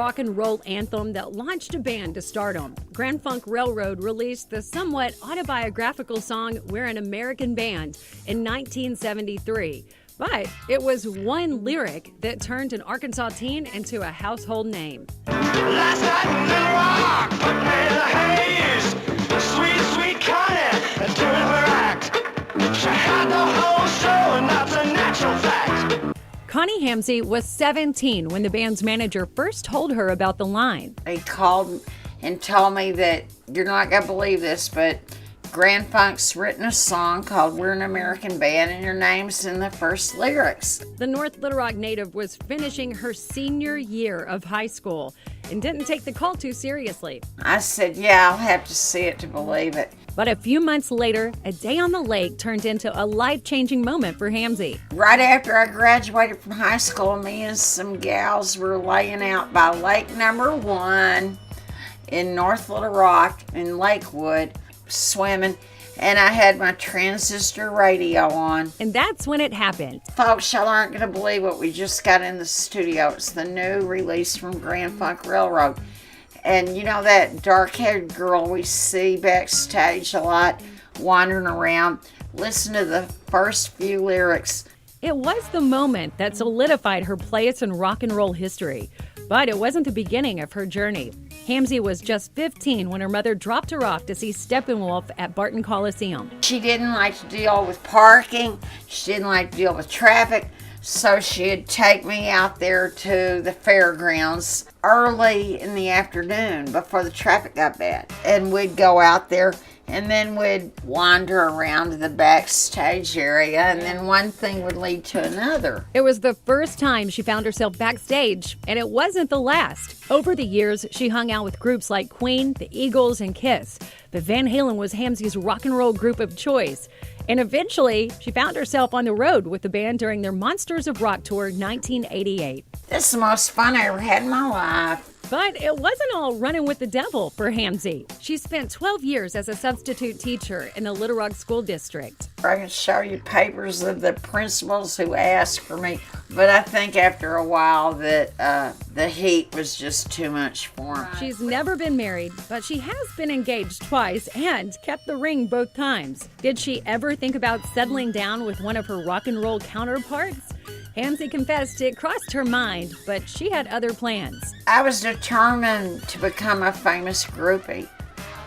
rock and roll anthem that launched a band to stardom. Grand Funk Railroad released the somewhat autobiographical song We're an American Band in 1973. But it was one lyric that turned an Arkansas teen into a household name. Last night in Little Rock, but in the haze, sweet, sweet Connie doing her act. She had the whole show, and that's a natural fact. Connie Hamzy was 17 when the band's manager first told her about the line. He called and told me that, you're not going to believe this, but Grand Funk's written a song called We're an American Band, and your name's in the first lyrics. The North Little Rock native was finishing her senior year of high school and didn't take the call too seriously. I said, yeah, I'll have to see it to believe it. But a few months later, a day on the lake turned into a life-changing moment for Hamzy. Right after I graduated from high school, me and some gals were laying out by Lake Number 1 in North Little Rock in Lakewood, swimming, and I had my transistor radio on. And that's when it happened. Folks, y'all aren't going to believe what we just got in the studio. It's the new release from Grand Funk Railroad. And you know that dark-haired girl we see backstage a lot, wandering around? Listen to the first few lyrics. It was the moment that solidified her place in rock and roll history. But it wasn't the beginning of her journey. Hamzy was just 15 when her mother dropped her off to see Steppenwolf at Barton Coliseum. She didn't like to deal with parking. She didn't like to deal with traffic. So she'd take me out there to the fairgrounds early in the afternoon before the traffic got bad. And we'd go out there, and then we'd wander around to the backstage area, and then one thing would lead to another. It was the first time she found herself backstage, and it wasn't the last. Over the years, she hung out with groups like Queen, the Eagles, and Kiss. But Van Halen was Hamzy's rock and roll group of choice. And eventually, she found herself on the road with the band during their Monsters of Rock tour 1988. This is the most fun I ever had in my life. But it wasn't all running with the devil for Hamzy. She spent 12 years as a substitute teacher in the Little Rock School District. I can show you papers of the principals who asked for me, but I think after a while that the heat was just too much for them. She's never been married, but she has been engaged twice and kept the ring both times. Did she ever think about settling down with one of her rock and roll counterparts? Hamzy confessed it crossed her mind, but she had other plans. I was determined to become a famous groupie.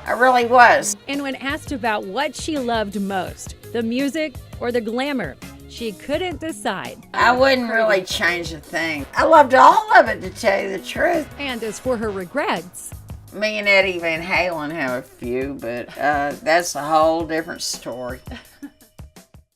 I really was. And when asked about what she loved most, the music or the glamour, she couldn't decide. I wouldn't really change a thing. I loved all of it, to tell you the truth. And as for her regrets, me and Eddie Van Halen have a few, but that's a whole different story.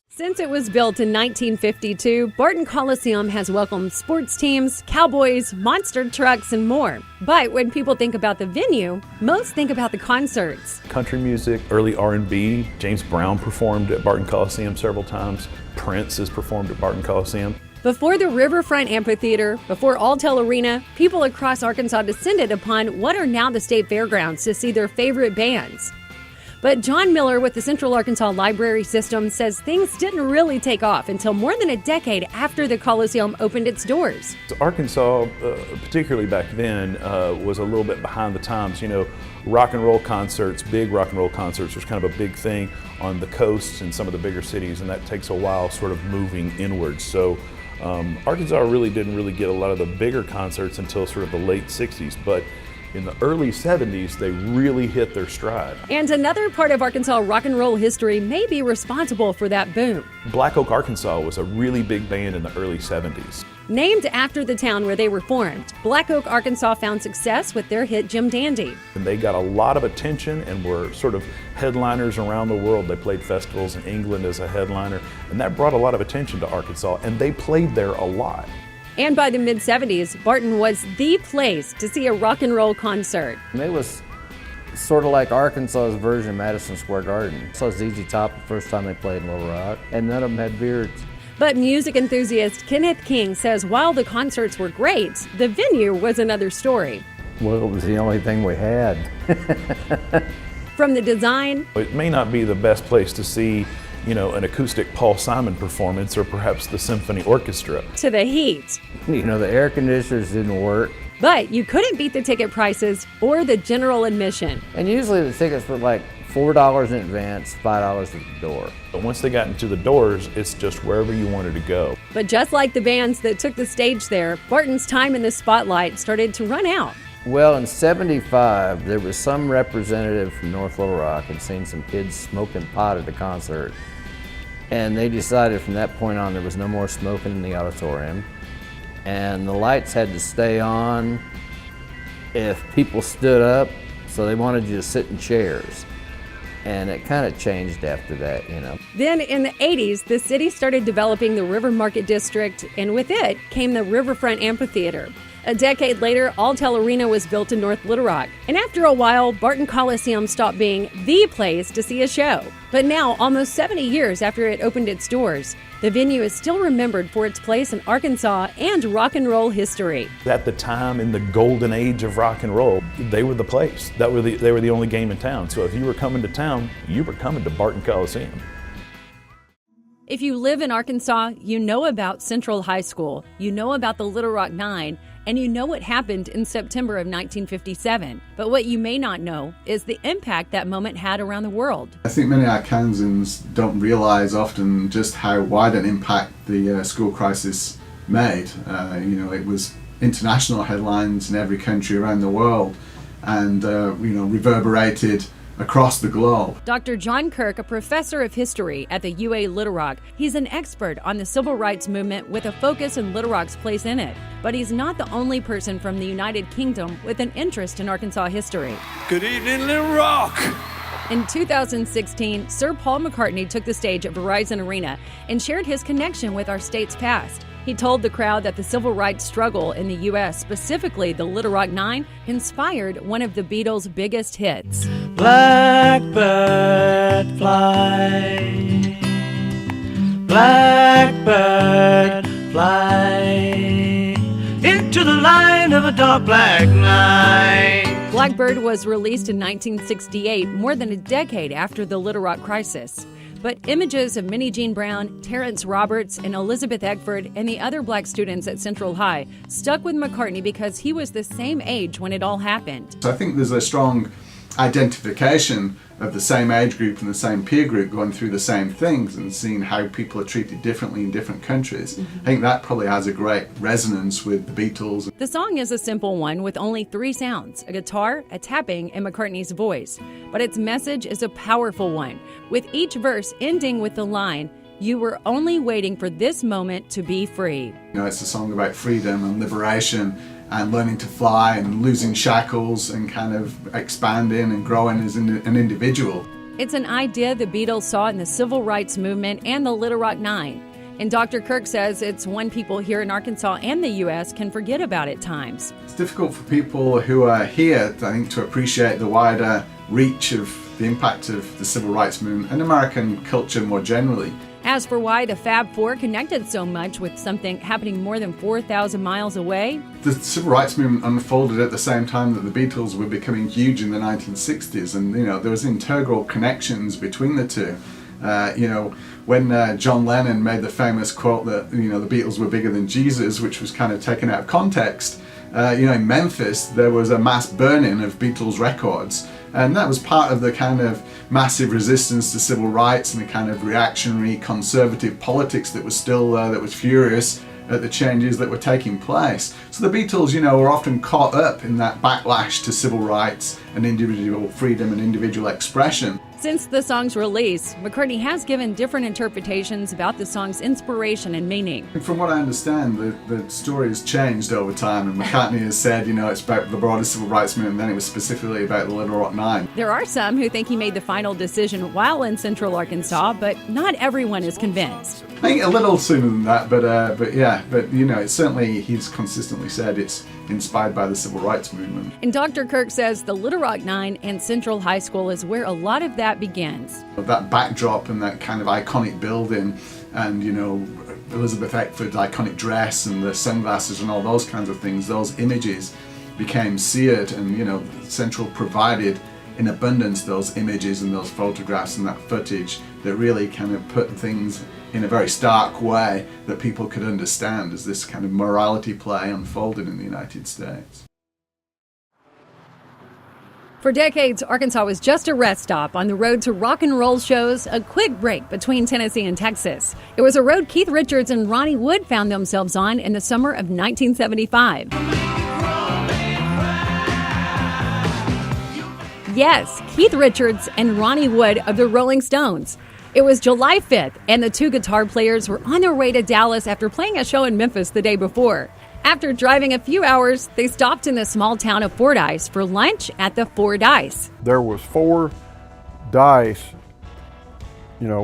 Since it was built in 1952, Barton Coliseum has welcomed sports teams, cowboys, monster trucks, and more. But when people think about the venue, most think about the concerts. Country music, early R&B. James Brown performed at Barton Coliseum several times. Prince has performed at Barton Coliseum. Before the Riverfront Amphitheater, before Alltel Arena, people across Arkansas descended upon what are now the state fairgrounds to see their favorite bands. But John Miller with the Central Arkansas Library System says things didn't really take off until more than a decade after the Coliseum opened its doors. Arkansas, particularly back then, was a little bit behind the times. You know, rock and roll concerts, big rock and roll concerts was kind of a big thing on the coasts and some of the bigger cities, and that takes a while sort of moving inwards. So Arkansas really didn't get a lot of the bigger concerts until sort of the late 60s. But in the early 70s, they really hit their stride. And another part of Arkansas rock and roll history may be responsible for that boom. Black Oak, Arkansas was a really big band in the early 70s. Named after the town where they were formed, Black Oak, Arkansas found success with their hit Jim Dandy. And they got a lot of attention and were sort of headliners around the world. They played festivals in England as a headliner, and that brought a lot of attention to Arkansas, and they played there a lot. And by the mid-70s, Barton was the place to see a rock and roll concert. It was sort of like Arkansas's version of Madison Square Garden. So ZZ Top the first time they played in Little Rock, and none of them had beards. But music enthusiast Kenneth King says while the concerts were great, the venue was another story. Well, it was the only thing we had. From the design, it may not be the best place to see, you know, an acoustic Paul Simon performance or perhaps the symphony orchestra. to the heat. You know, the air conditioners didn't work. But you couldn't beat the ticket prices or the general admission. And usually the tickets were like $4 in advance, $5 at the door. But once they got into the doors, it's just wherever you wanted to go. But just like the bands that took the stage there, Barton's time in the spotlight started to run out. Well, in '75, there was some representative from North Little Rock had seen some kids smoking pot at a concert. And they decided from that point on there was no more smoking in the auditorium. And the lights had to stay on if people stood up, so they wanted you to sit in chairs. And it kind of changed after that, you know. Then in the 80s, the city started developing the River Market District, and with it came the Riverfront Amphitheater. A decade later, Alltel Arena was built in North Little Rock. And after a while, Barton Coliseum stopped being the place to see a show. But now, almost 70 years after it opened its doors, the venue is still remembered for its place in Arkansas and rock and roll history. At the time, in the golden age of rock and roll, they were the place. They were the only game in town. So if you were coming to town, you were coming to Barton Coliseum. If you live in Arkansas, you know about Central High School, you know about the Little Rock Nine, and you know what happened in September of 1957. But what you may not know is the impact that moment had around the world. I think many Arkansans don't realize often just how wide an impact the school crisis made. It was international headlines in every country around the world, and reverberated across the globe. Dr. John Kirk, a professor of history at the UA Little Rock, he's an expert on the civil rights movement with a focus on Little Rock's place in it. But he's not the only person from the United Kingdom with an interest in Arkansas history. Good evening, Little Rock. In 2016, Sir Paul McCartney took the stage at Verizon Arena and shared his connection with our state's past. He told the crowd that the civil rights struggle in the U.S., specifically the Little Rock Nine, inspired one of the Beatles' biggest hits. Blackbird fly, Blackbird fly, into the line of a dark black night. Blackbird was released in 1968, more than a decade after the Little Rock crisis. But images of Minnie Jean Brown, Terrence Roberts, and Elizabeth Eckford, and the other black students at Central High stuck with McCartney because he was the same age when it all happened. So I think there's a strong identification of the same age group and the same peer group going through the same things and seeing how people are treated differently in different countries. I think that probably has a great resonance with the Beatles. The song is a simple one with only 3 sounds, a guitar, a tapping, and McCartney's voice. But its message is a powerful one, with each verse ending with the line, "You were only waiting for this moment to be free." It's a song about freedom and liberation and learning to fly and losing shackles and kind of expanding and growing as an individual. It's an idea the Beatles saw in the civil rights movement and the Little Rock Nine. And Dr. Kirk says it's one people here in Arkansas and the U.S. can forget about at times. It's difficult for people who are here, I think, to appreciate the wider reach of the impact of the civil rights movement and American culture more generally. As for why the Fab Four connected so much with something happening more than 4,000 miles away, the civil rights movement unfolded at the same time that the Beatles were becoming huge in the 1960s, and there was integral connections between the two. When John Lennon made the famous quote that the Beatles were bigger than Jesus, which was kind of taken out of context, in Memphis there was a mass burning of Beatles records, and that was part of the kind of massive resistance to civil rights and the kind of reactionary conservative politics that was still that was furious at the changes that were taking place. So the Beatles, were often caught up in that backlash to civil rights and individual freedom and individual expression. since the song's release, McCartney has given different interpretations about the song's inspiration and meaning. From what I understand, the story has changed over time, and McCartney has said, it's about the broader civil rights movement, and then it was specifically about the Little Rock Nine. There are some who think he made the final decision while in Central Arkansas, but not everyone is convinced. I think a little sooner than that, but it's certainly, he's consistently said it's inspired by the civil rights movement. And Dr. Kirk says the Little Rock Nine and Central High School is where a lot of that begins. That backdrop and that kind of iconic building, and Elizabeth Eckford's iconic dress and the sunglasses and all those kinds of things, those images became seared, and Central provided in abundance those images and those photographs and that footage that really kind of put things in a very stark way that people could understand as this kind of morality play unfolded in the United States. For decades, Arkansas was just a rest stop on the road to rock and roll shows, a quick break between Tennessee and Texas. It was a road Keith Richards and Ronnie Wood found themselves on in the summer of 1975. Yes, Keith Richards and Ronnie Wood of the Rolling Stones. It was July 5th, and the two guitar players were on their way to Dallas after playing a show in Memphis the day before. After driving a few hours, they stopped in the small town of Fordyce for lunch at the Fordyce. There was 4 dice,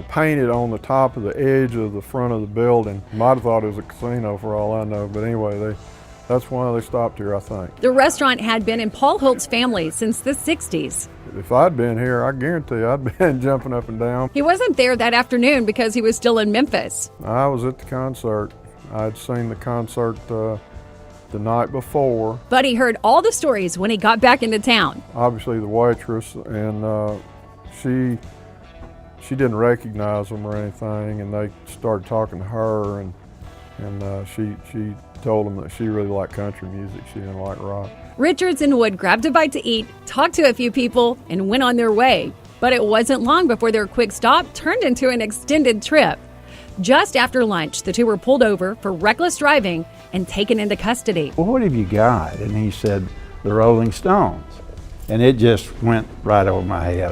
painted on the top of the edge of the front of the building. Might have thought it was a casino for all I know, but anyway, that's why they stopped here, I think. The restaurant had been in Paul Holt's family since the 60s. If I'd been here, I guarantee you I'd been jumping up and down. He wasn't there that afternoon because he was still in Memphis. I was at the concert. I'd seen the concert the night before. But he heard all the stories when he got back into town. Obviously the waitress, and she didn't recognize them or anything, and they started talking to her, and she told them that she really liked country music, she didn't like rock. Richards and Wood grabbed a bite to eat, talked to a few people, and went on their way. But it wasn't long before their quick stop turned into an extended trip. Just after lunch, the two were pulled over for reckless driving and taken into custody. Well, what have you got? And he said, the Rolling Stones. And it just went right over my head.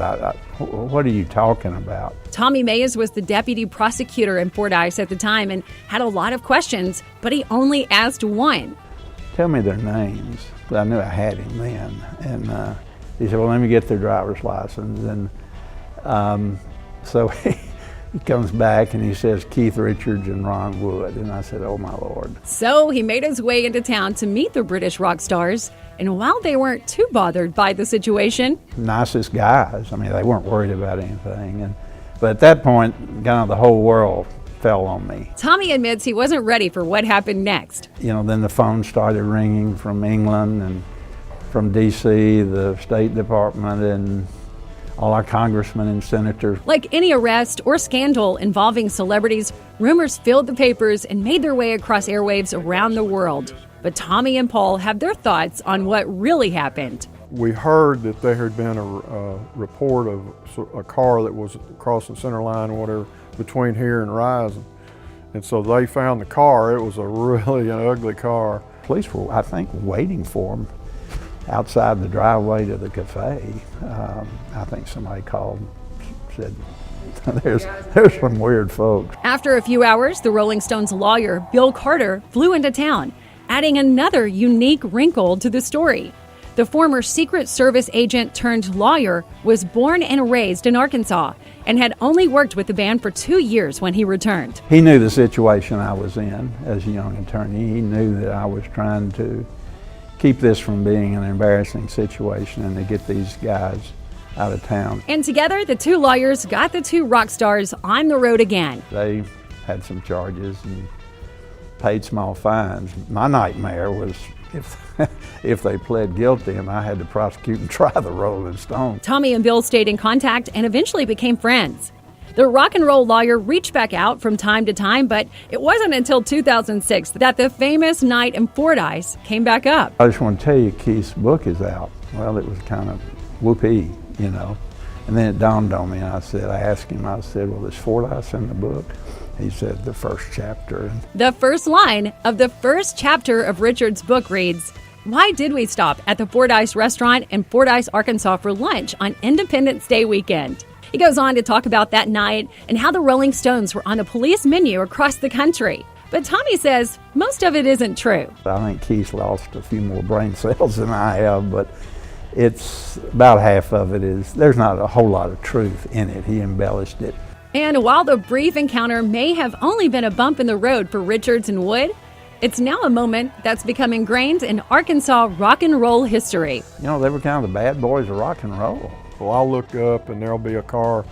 What are you talking about? Tommy Mays was the deputy prosecutor in Fordyce at the time and had a lot of questions, but he only asked one. Tell me their names. I knew I had him then. And he said, well, let me get their driver's license. And so he comes back and he says, Keith Richards and Ron Wood. And I said, oh, my Lord. So he made his way into town to meet the British rock stars. And while they weren't too bothered by the situation, nicest guys. I mean, they weren't worried about anything. But at that point, kind of the whole world fell on me. Tommy admits he wasn't ready for what happened next. Then the phone started ringing from England and from D.C., the State Department, and all our congressmen and senators. Like any arrest or scandal involving celebrities, rumors filled the papers and made their way across airwaves around the world. But Tommy and Paul have their thoughts on what really happened. We heard that there had been a report of a car that was crossing center line or whatever between here and Rising. And so they found the car. It was a really ugly car. Police were, I think, waiting for them outside the driveway to the cafe. I think somebody called and said, there's some weird folks. After a few hours, the Rolling Stones lawyer, Bill Carter, flew into town, adding another unique wrinkle to the story. The former Secret Service agent turned lawyer was born and raised in Arkansas and had only worked with the band for 2 years when he returned. He knew the situation I was in as a young attorney. He knew that I was trying to keep this from being an embarrassing situation and to get these guys out of town. And together, the two lawyers got the two rock stars on the road again. They had some charges and paid small fines. My nightmare was if they pled guilty and I had to prosecute and try the Rolling Stones. Tommy and Bill stayed in contact and eventually became friends. The rock and roll lawyer reached back out from time to time, but it wasn't until 2006 that the famous night in Fordyce came back up. I just want to tell you, Keith's book is out. Well, it was kind of whoopee, And then it dawned on me, and I asked him, well, is Fordyce in the book? He said, the first chapter. The first line of the first chapter of Richard's book reads, why did we stop at the Fordyce restaurant in Fordyce, Arkansas for lunch on Independence Day weekend? He goes on to talk about that night and how the Rolling Stones were on a police menu across the country. But Tommy says most of it isn't true. I think Keith lost a few more brain cells than I have, but it's about half of it is, there's not a whole lot of truth in it. He embellished it. And while the brief encounter may have only been a bump in the road for Richards and Wood, it's now a moment that's become ingrained in Arkansas rock and roll history. They were kind of the bad boys of rock and roll. Well, I'll look up and there'll be a car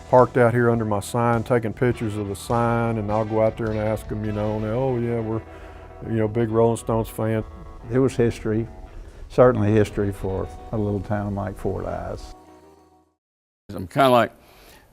parked out here under my sign, taking pictures of the sign, and I'll go out there and ask them, oh yeah, we're, big Rolling Stones fan. It was history, certainly history for a little town like Fordyce. I'm kind of like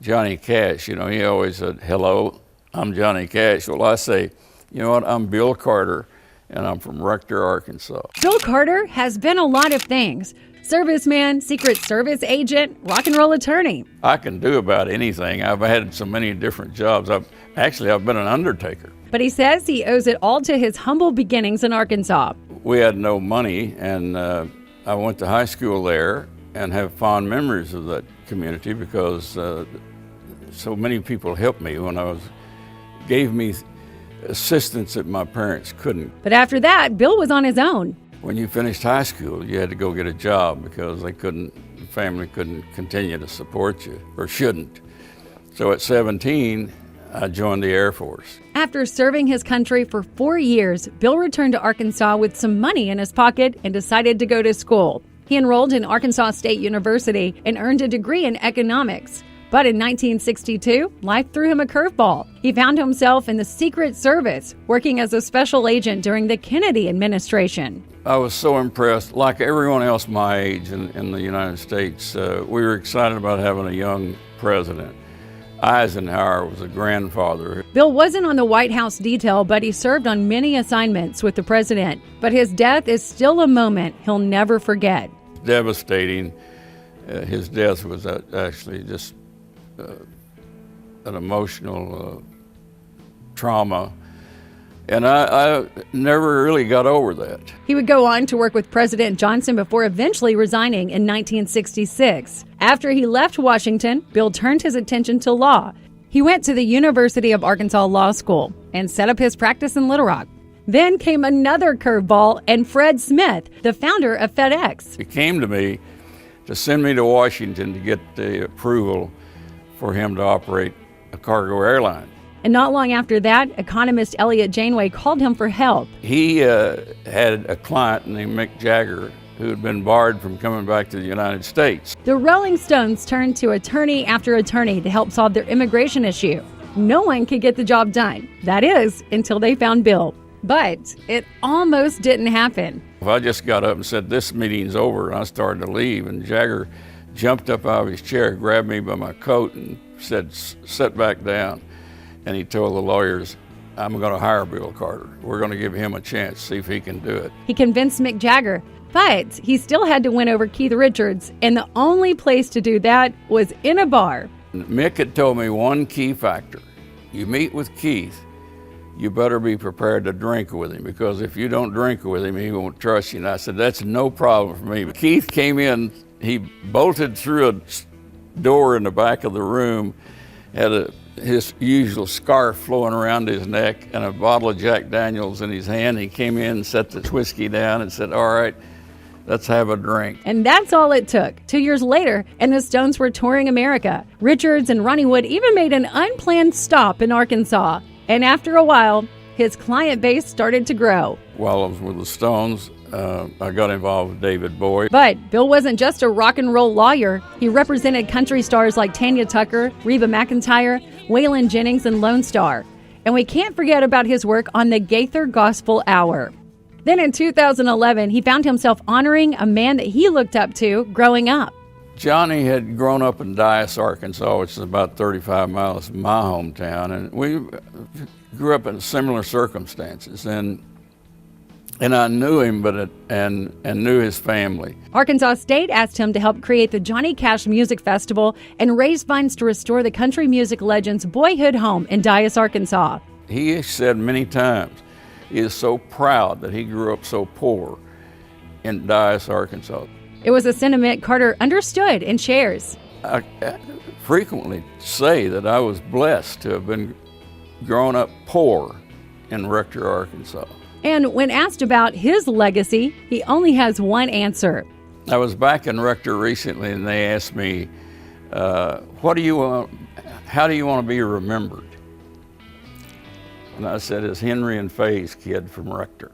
Johnny Cash, he always said, hello, I'm Johnny Cash. Well, I say, I'm Bill Carter, and I'm from Rector, Arkansas. Bill Carter has been a lot of things. Serviceman, Secret Service agent, rock and roll attorney. I can do about anything. I've had so many different jobs. I've been an undertaker. But he says he owes it all to his humble beginnings in Arkansas. We had no money, and I went to high school there and have fond memories of that community because so many people helped me gave me assistance that my parents couldn't. But after that, Bill was on his own. When you finished high school, you had to go get a job because the family couldn't continue to support you, or shouldn't. So at 17, I joined the Air Force. After serving his country for 4 years, Bill returned to Arkansas with some money in his pocket and decided to go to school. He enrolled in Arkansas State University and earned a degree in economics. But in 1962, life threw him a curveball. He found himself in the Secret Service, working as a special agent during the Kennedy administration. I was so impressed. Like everyone else my age in the United States, we were excited about having a young president. Eisenhower was a grandfather. Bill wasn't on the White House detail, but he served on many assignments with the president. But his death is still a moment he'll never forget. Devastating. His death was actually just an emotional trauma. And I never really got over that. He would go on to work with President Johnson before eventually resigning in 1966. After he left Washington, Bill turned his attention to law. He went to the University of Arkansas Law School and set up his practice in Little Rock. Then came another curveball, and Fred Smith, the founder of FedEx. He came to me to send me to Washington to get the approval for him to operate a cargo airline. And not long after that, economist Elliot Janeway called him for help. He had a client named Mick Jagger who had been barred from coming back to the United States. The Rolling Stones turned to attorney after attorney to help solve their immigration issue. No one could get the job done. That is, until they found Bill. But it almost didn't happen. I just got up and said, "This meeting's over," and I started to leave, and Jagger jumped up out of his chair, grabbed me by my coat, and said, "Sit back down." And he told the lawyers, "I'm going to hire Bill Carter. We're going to give him a chance, see if he can do it." He convinced Mick Jagger, but he still had to win over Keith Richards, and the only place to do that was in a bar. Mick had told me one key factor. You meet with Keith, you better be prepared to drink with him, because if you don't drink with him, he won't trust you. And I said, "That's no problem for me." But Keith came in, he bolted through a door in the back of the room, had his usual scarf flowing around his neck and a bottle of Jack Daniels in his hand. He came in and set the whiskey down and said, "All right, let's have a drink." And that's all it took. 2 years later, and the Stones were touring America. Richards and Ronnie Wood even made an unplanned stop in Arkansas. And after a while, his client base started to grow. While I was with the Stones, I got involved with David Bowie. But Bill wasn't just a rock and roll lawyer. He represented country stars like Tanya Tucker, Reba McEntire, Waylon Jennings, and Lone Star. And we can't forget about his work on the Gaither Gospel Hour. Then in 2011, he found himself honoring a man that he looked up to growing up. Johnny had grown up in Dyess, Arkansas, which is about 35 miles from my hometown, and we grew up in similar circumstances. And I knew him, and knew his family. Arkansas State asked him to help create the Johnny Cash Music Festival and raise funds to restore the country music legend's boyhood home in Dyess, Arkansas. He said many times he is so proud that he grew up so poor in Dyess, Arkansas. It was a sentiment Carter understood and shares. I frequently say that I was blessed to have been growing up poor in Rector, Arkansas. And when asked about his legacy, he only has one answer. I was back in Rector recently, and they asked me, how do you want to be remembered? And I said, as Henry and Faye's kid from Rector.